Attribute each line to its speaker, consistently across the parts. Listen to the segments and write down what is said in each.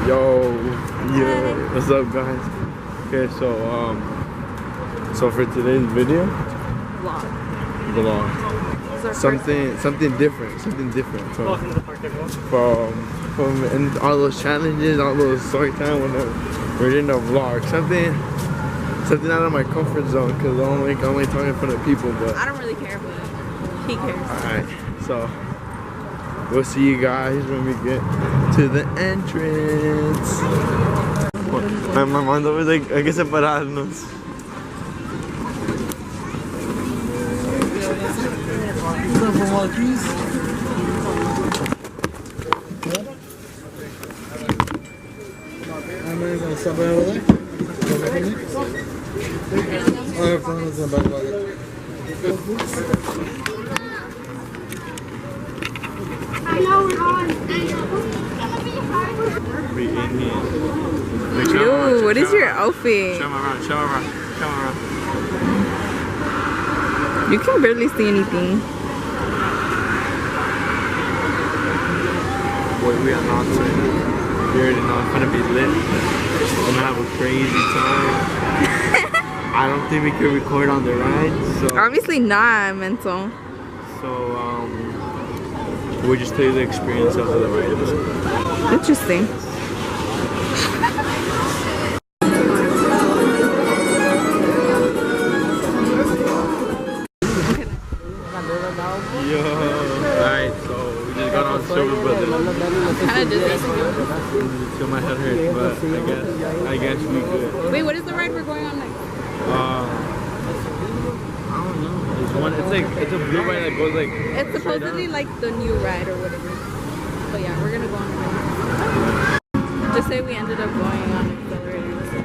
Speaker 1: Yo, what's up, guys? Okay, so for today's video, vlog, something different from and all those challenges, all those story time, whenever we're doing a vlog, something out of my comfort zone, because I'm only talking in front of people, but
Speaker 2: I don't really care, but he cares.
Speaker 1: Alright, so we'll see you guys when we get to the entrance. My mom's always like, hay que separarnos.
Speaker 2: Yo, what is your outfit?
Speaker 1: Show me around.
Speaker 2: You can barely see anything.
Speaker 1: Boy, we are not certain. You already know it's gonna be lit. We're gonna have a crazy time. I don't think we can record on the ride, so
Speaker 2: Obviously not, mental.
Speaker 1: So we'll just tell you the experience of the ride.
Speaker 2: Interesting.
Speaker 1: Yo, alright, so we just got on Silver Brothers.
Speaker 2: Kinda dizzy.
Speaker 1: Till my head hurts, but I guess we good.
Speaker 2: Wait, what is the ride we're going on next?
Speaker 1: I don't know. It's a blue ride that goes like.
Speaker 2: It's supposedly like the new ride or whatever. But yeah, we're gonna go on it. Just say we ended up going on accelerators.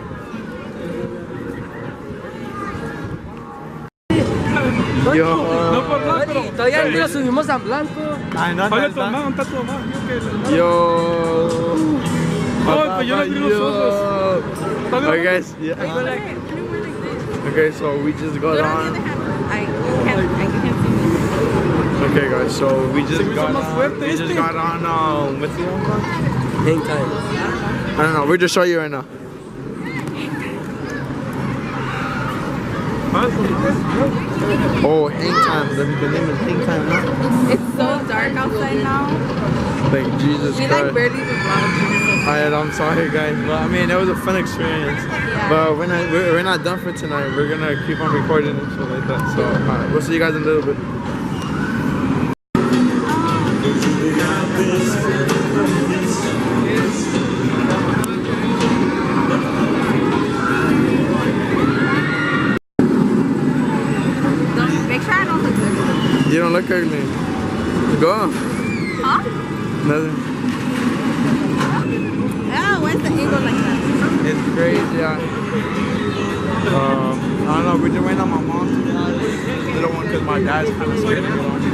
Speaker 1: Yo.
Speaker 3: No por blanco. Todavía no subimos a blanco.
Speaker 1: Ay, no,
Speaker 3: Oye, tu mamá, ¿dónde está tu mamá?
Speaker 1: Yo.
Speaker 3: Ay, pues yo le abrí los ojos.
Speaker 1: Okay, guys. Yeah. Okay, so we just got on.
Speaker 2: I can't see me.
Speaker 1: Okay, guys. So we just got on. What's the one called?
Speaker 3: Hang time.
Speaker 1: I don't know. We'll just show you right now. Oh, hang time. The name is hang time now.
Speaker 2: It's so dark outside now.
Speaker 1: Like Jesus
Speaker 2: We
Speaker 1: Christ.
Speaker 2: like barely even vlogged.
Speaker 1: Alright, I'm sorry guys, but I mean it was a fun experience.
Speaker 2: Yeah.
Speaker 1: But we're not done for tonight. We're gonna keep on recording and shit like that. So alright, we'll see you guys in a little bit.
Speaker 2: Make sure I don't look good.
Speaker 1: You don't look ugly. Go.
Speaker 2: Huh?
Speaker 1: Nothing.
Speaker 2: Yeah, where's the angle like that?
Speaker 1: It's crazy, yeah. I don't know, we're just waiting on my mom to get out of this little one because my dad's kind of scared to get on.
Speaker 2: Yeah.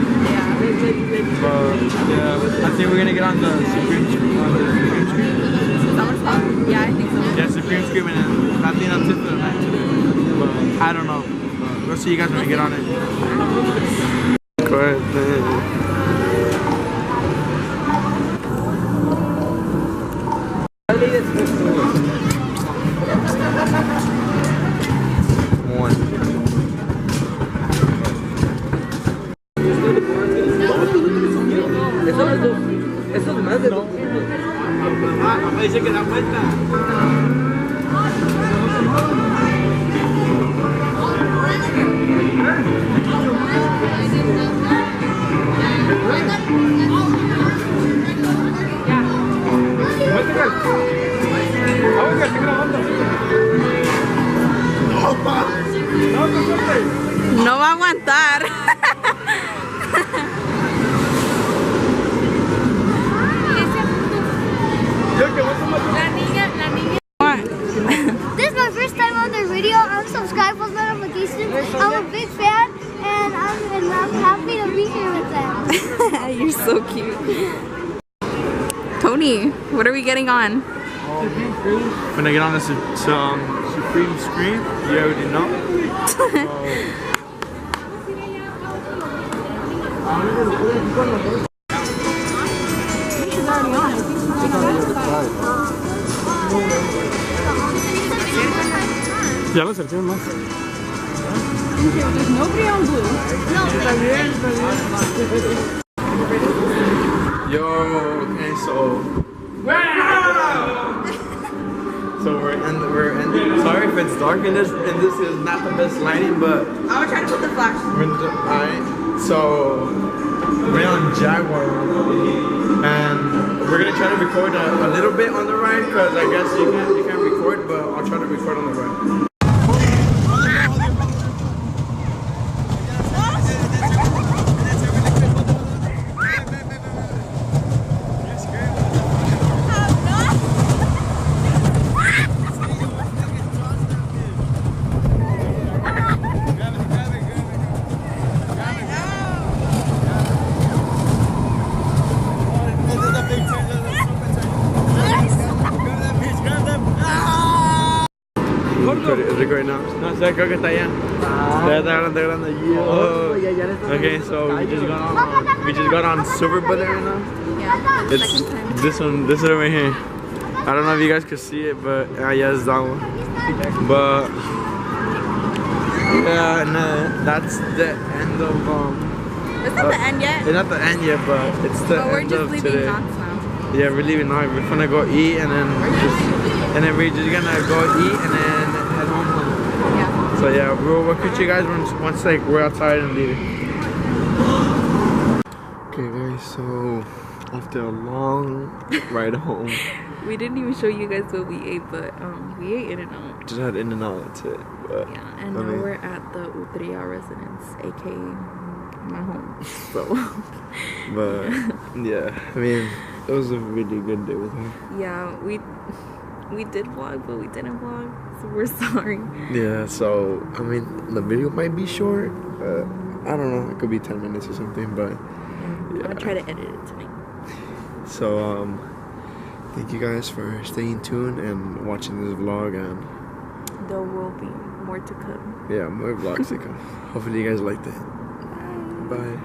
Speaker 1: But yeah, I think we're gonna get on the Supreme Screen.
Speaker 2: Is that what it's called? Yeah, I think so.
Speaker 1: Yeah, Supreme Screen, and I think that's it for the night today. But I don't know. But we'll see you guys when we get on it. Go ahead,
Speaker 3: Eso es más de lo
Speaker 1: Mamá dice que da vuelta.
Speaker 2: No va a aguantar.
Speaker 4: This is my first time on their video. I'm subscribed with notifications. I'm a big fan, and I'm happy to be here with them.
Speaker 2: You're so cute. Tony, what are we getting on?
Speaker 1: When I get on the Supreme Screen, you already know.
Speaker 3: Ya lo acerté más.
Speaker 2: There's nobody on blue.
Speaker 1: Yo, okay, so we're in. Sorry if it's dark in this, and this is not the best lighting, but
Speaker 2: I'm gonna try to put the flash.
Speaker 1: alright. So we're on Jaguar, and we're gonna try to record a little bit on the ride, cause I guess you can't record, but I'll try to record on the ride. Right now. No sé, creo que está allá. Ya está grande. Okay, so we just got on Silver Bullet right now.
Speaker 2: Yeah.
Speaker 1: It's
Speaker 2: Second time.
Speaker 1: this one right here. I don't know if you guys can see it, but yeah, it's that one. But yeah, and that's the end of
Speaker 2: It's not the end yet.
Speaker 1: It's not the end yet, but it's the
Speaker 2: But we're
Speaker 1: end
Speaker 2: just
Speaker 1: of
Speaker 2: leaving
Speaker 1: today.
Speaker 2: Knox now.
Speaker 1: Yeah, we're leaving now. We're gonna go eat and then we're just gonna go eat and then head home.
Speaker 2: Yeah.
Speaker 1: So yeah, we'll catch you guys once like we're outside and leaving. Okay guys, so after a long ride home,
Speaker 2: We didn't even show you guys what we ate, but we ate In-N-Out.
Speaker 1: just had In-N-Out, that's it. But,
Speaker 2: Yeah, and now we're at the Utria residence, aka my home. So
Speaker 1: but yeah, I mean, it was a really good day with her.
Speaker 2: yeah, we did vlog, but we didn't vlog, so we're sorry.
Speaker 1: Yeah, so I mean, the video might be short. I don't know, it could be 10 minutes or something, but
Speaker 2: I'm gonna try to edit it tonight.
Speaker 1: so thank you guys for staying tuned and watching this vlog, and
Speaker 2: There will be more to come.
Speaker 1: yeah, more vlogs to come. Hopefully you guys liked it. Bye.